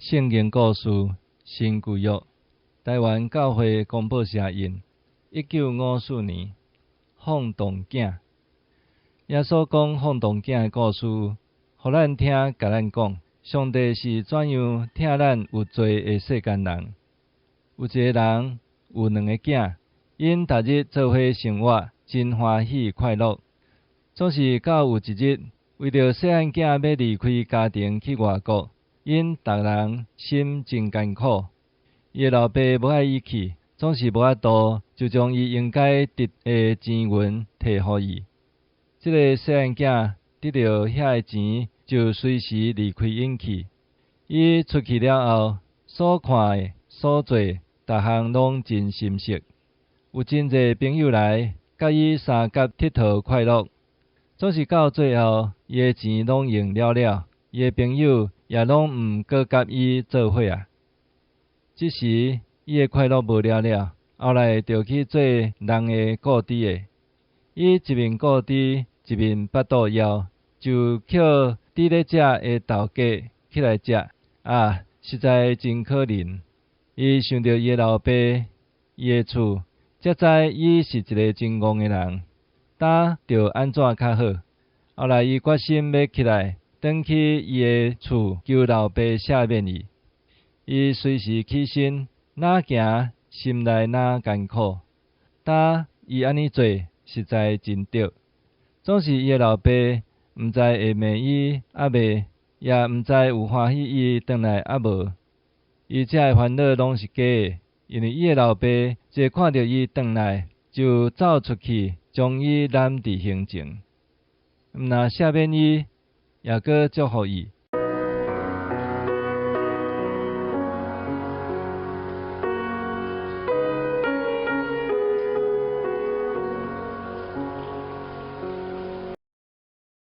圣经故事新旧约，台湾教会公报社印，1954年，放动囝。耶稣讲放动囝的故事，互咱听，甲咱讲，上帝是怎样疼咱有罪的世间人。有一个人有2个囝，因逐日做伙生活，真欢喜快乐。总是到有一日，为着细汉囝要离开家庭去外国，因逐人心真艰苦。伊的老爸无爱伊去，总是无法度，就将伊应该得的钱银摕互伊。这个细汉囝得到遐个钱，就随时离开因去。伊出去了后，所看的、所做，逐项拢真心实。有真侪朋友来，甲伊相甲佚佗快乐。总是到最后，伊的钱拢用了，伊的朋友也拢毋搁甲伊做伙啊。这时，伊的快乐无了，后来就去做人的顾猪的。伊一面顾猪，一面腹肚枵，就捡猪咧食的豆荚起来食，实在真可怜。伊想到伊的老爸，伊的厝，才知伊是一个真戆的人。呾着安怎较好？后来伊决心要起来，转去伊的厝求老爸赦免伊。伊随时起身，哪行心内哪艰苦。呾伊安尼做，实在真对。总是伊的老爸毋知会骂伊未，也毋知有欢喜伊转来无。伊遮的烦恼拢是假的，因为伊的老爸一看到伊转来，就走出去，将伊揽伫胸前，毋但赦免伊，也搁祝福伊。